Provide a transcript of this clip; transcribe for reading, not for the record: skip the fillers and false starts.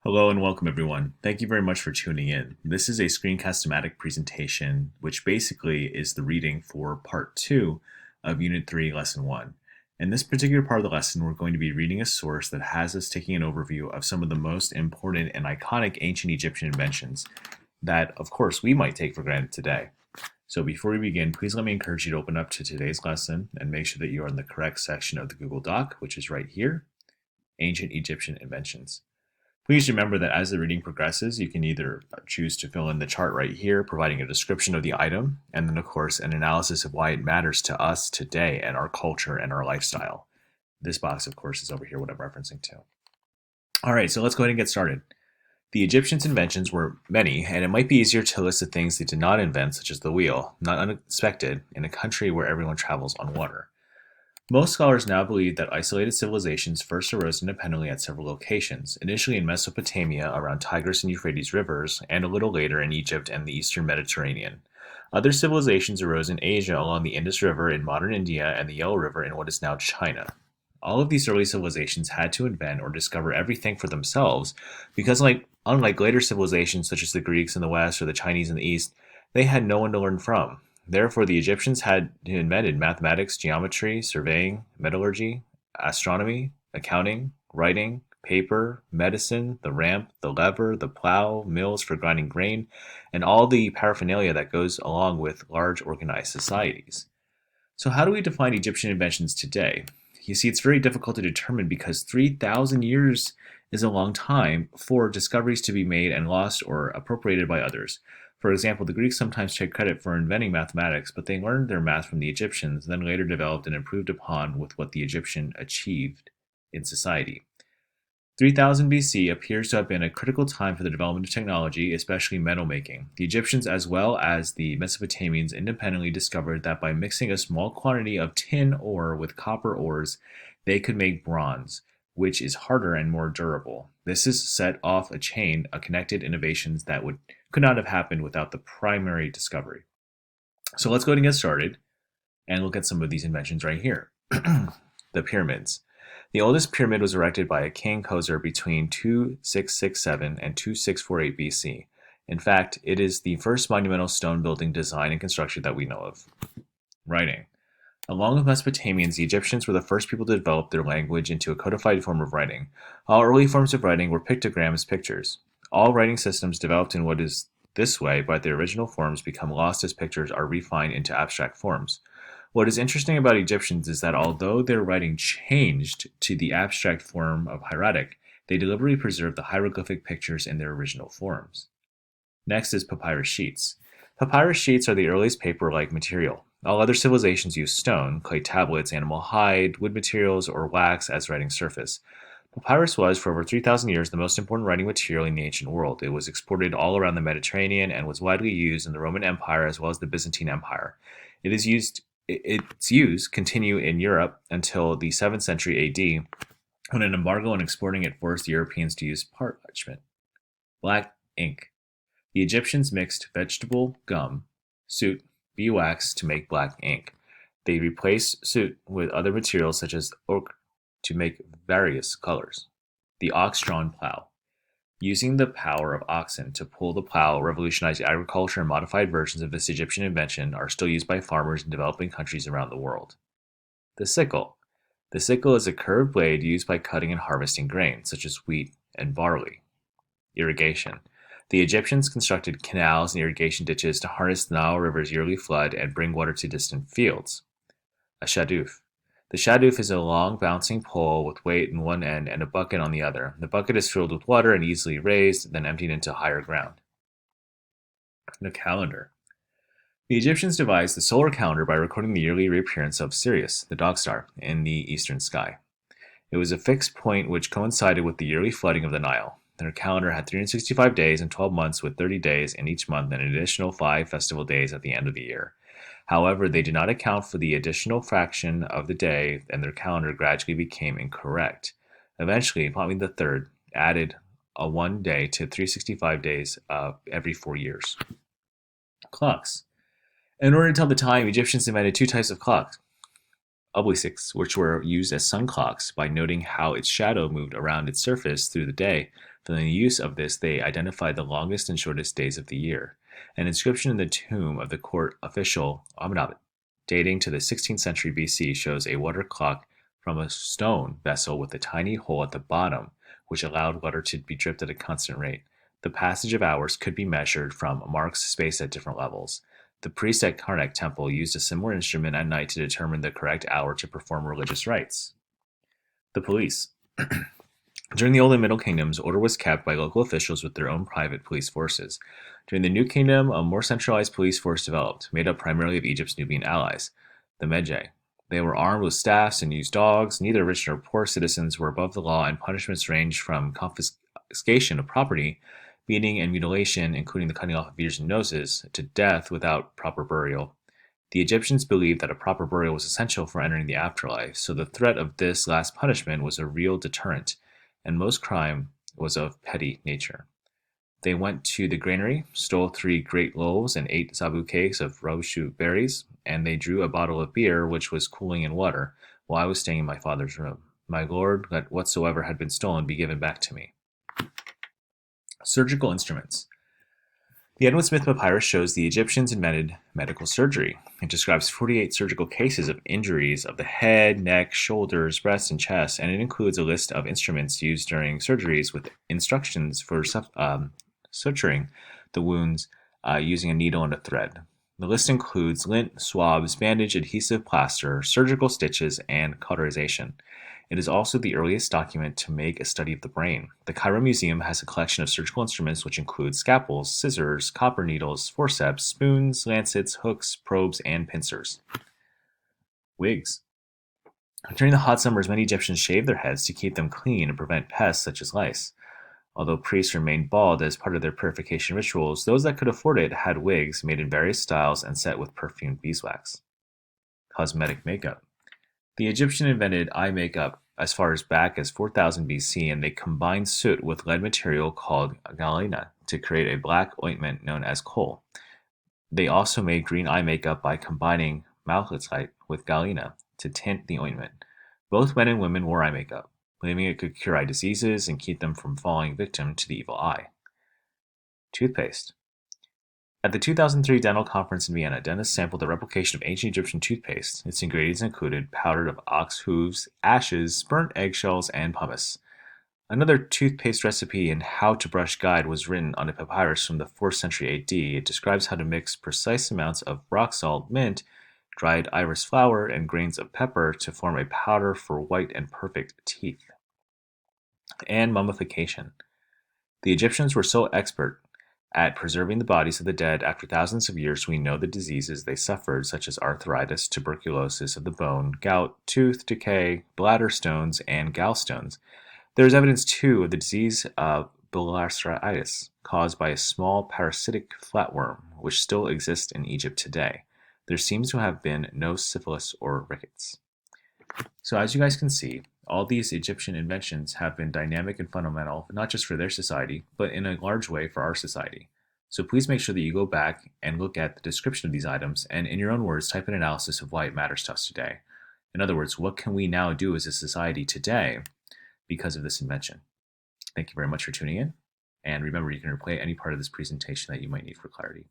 Hello and welcome everyone. Thank you very much for tuning in. This is a screencast-o-matic presentation, which basically is the reading for part 2 of Unit 3, Lesson 1. In this particular part of the lesson, we're going to be reading a source that has us taking an overview of some of the most important and iconic ancient Egyptian inventions that, of course, we might take for granted today. So before we begin, please let me encourage you to open up to today's lesson and make sure that you are in the correct section of the Google Doc, which is right here, Ancient Egyptian Inventions. Please remember that as the reading progresses, you can either choose to fill in the chart right here, providing a description of the item, and then, of course, an analysis of why it matters to us today and our culture and our lifestyle. This box, of course, is over here what I'm referencing to. All right, so let's go ahead and get started. The Egyptians' inventions were many, and it might be easier to list the things they did not invent, such as the wheel, not unexpected, in a country where everyone travels on water. Most scholars now believe that isolated civilizations first arose independently at several locations, initially in Mesopotamia around Tigris and Euphrates rivers, and a little later in Egypt and the eastern Mediterranean. Other civilizations arose in Asia along the Indus River in modern India and the Yellow River in what is now China. All of these early civilizations had to invent or discover everything for themselves because, unlike later civilizations such as the Greeks in the West or the Chinese in the East, they had no one to learn from. Therefore, the Egyptians had invented mathematics, geometry, surveying, metallurgy, astronomy, accounting, writing, paper, medicine, the ramp, the lever, the plow, mills for grinding grain, and all the paraphernalia that goes along with large organized societies. So, how do we define Egyptian inventions today? You see, it's very difficult to determine because 3,000 years is a long time for discoveries to be made and lost or appropriated by others. For example, the Greeks sometimes take credit for inventing mathematics, but they learned their math from the Egyptians, then later developed and improved upon with what the Egyptian achieved in society. 3000 BC appears to have been a critical time for the development of technology, especially metal making. The Egyptians, as well as the Mesopotamians, independently discovered that by mixing a small quantity of tin ore with copper ores, they could make bronze, which is harder and more durable. This has set off a chain of connected innovations that could not have happened without the primary discovery. So let's go ahead and get started and look at some of these inventions right here. The pyramids. The oldest pyramid was erected by a king Khosr between 2667 and 2648 BC. In fact, it is the first monumental stone building design and construction that we know of. Writing. Along with Mesopotamians, the Egyptians were the first people to develop their language into a codified form of writing. All early forms of writing were pictograms, pictures. All writing systems developed in what is this way, but their original forms become lost as pictures are refined into abstract forms. What is interesting about Egyptians is that although their writing changed to the abstract form of hieratic, they deliberately preserved the hieroglyphic pictures in their original forms. Next is papyrus sheets. Papyrus sheets are the earliest paper-like material. All other civilizations used stone, clay tablets, animal hide, wood materials, or wax as writing surface. Papyrus was, for over 3,000 years, the most important writing material in the ancient world. It was exported all around the Mediterranean and was widely used in the Roman Empire as well as the Byzantine Empire. Its use continued in Europe until the 7th century AD, when an embargo on exporting it forced the Europeans to use parchment. Black ink. The Egyptians mixed vegetable gum, soot, beeswax to make black ink. They replaced soot with other materials such as ochre to make various colors. The ox-drawn plow. Using the power of oxen to pull the plow revolutionized agriculture, and modified versions of this Egyptian invention are still used by farmers in developing countries around the world. The sickle. The sickle is a curved blade used by cutting and harvesting grain, such as wheat and barley. Irrigation. The Egyptians constructed canals and irrigation ditches to harness the Nile River's yearly flood and bring water to distant fields. A shaduf. The shaduf is a long bouncing pole with weight in one end and a bucket on the other. The bucket is filled with water and easily raised, then emptied into higher ground. The calendar. The Egyptians devised the solar calendar by recording the yearly reappearance of Sirius, the dog star, in the eastern sky. It was a fixed point which coincided with the yearly flooding of the Nile. Their calendar had 365 days and 12 months with 30 days in each month and an additional 5 festival days at the end of the year. However, they did not account for the additional fraction of the day, and their calendar gradually became incorrect. Eventually, Ptolemy III added a 1 day to 365 days every 4 years. Clocks. In order to tell the time, Egyptians invented 2 types of clocks. Obelisks, which were used as sun clocks by noting how its shadow moved around its surface through the day. From the use of this, they identified the longest and shortest days of the year. An inscription in the tomb of the court official Amenhotep, dating to the 16th century BC, shows a water clock from a stone vessel with a tiny hole at the bottom, which allowed water to be dripped at a constant rate. The passage of hours could be measured from marks spaced at different levels. The priest at Karnak Temple used a similar instrument at night to determine the correct hour to perform religious rites. The police. During the Old and Middle Kingdoms, order was kept by local officials with their own private police forces. During the New Kingdom, a more centralized police force developed, made up primarily of Egypt's Nubian allies, the Medjay. They were armed with staffs and used dogs. Neither rich nor poor citizens were above the law, and punishments ranged from confiscation of property, beating and mutilation, including the cutting off of ears and noses, to death without proper burial. The Egyptians believed that a proper burial was essential for entering the afterlife, so the threat of this last punishment was a real deterrent, and most crime was of petty nature. They went to the granary, stole 3 great loaves and 8 zabu cakes of roshu berries, and they drew a bottle of beer which was cooling in water, while I was staying in my father's room. My lord, let whatsoever had been stolen be given back to me. Surgical instruments. The Edwin Smith Papyrus shows the Egyptians invented medical surgery. It describes 48 surgical cases of injuries of the head, neck, shoulders, breast, and chest, and it includes a list of instruments used during surgeries with instructions for suturing the wounds using a needle and a thread. The list includes lint, swabs, bandage, adhesive plaster, surgical stitches, and cauterization. It is also the earliest document to make a study of the brain. The Cairo Museum has a collection of surgical instruments which include scalpels, scissors, copper needles, forceps, spoons, lancets, hooks, probes, and pincers. Wigs. During the hot summers, many Egyptians shaved their heads to keep them clean and prevent pests such as lice. Although priests remained bald as part of their purification rituals, those that could afford it had wigs made in various styles and set with perfumed beeswax. Cosmetic makeup. The Egyptians invented eye makeup as far back as 4000 BC, and they combined soot with lead material called galena to create a black ointment known as kohl. They also made green eye makeup by combining malachite with galena to tint the ointment. Both men and women wore eye makeup, believing it could cure eye diseases and keep them from falling victim to the evil eye. Toothpaste. At the 2003 dental conference in Vienna, dentists sampled a replication of ancient Egyptian toothpaste. Its ingredients included powder of ox hooves, ashes, burnt eggshells, and pumice. Another toothpaste recipe and how to brush guide was written on a papyrus from the 4th century AD. It describes how to mix precise amounts of rock salt, mint, dried iris flower, and grains of pepper to form a powder for white and perfect teeth. And mummification. The Egyptians were so expert at preserving the bodies of the dead after thousands of years, we know the diseases they suffered, such as arthritis, tuberculosis of the bone, gout, tooth decay, bladder stones, and gallstones. There is evidence, too, of the disease of bilharzia, caused by a small parasitic flatworm, which still exists in Egypt today. There seems to have been no syphilis or rickets. So as you guys can see, all these Egyptian inventions have been dynamic and fundamental, not just for their society, but in a large way for our society. So please make sure that you go back and look at the description of these items and in your own words, type an analysis of why it matters to us today. In other words, what can we now do as a society today because of this invention? Thank you very much for tuning in. And remember, you can replay any part of this presentation that you might need for clarity.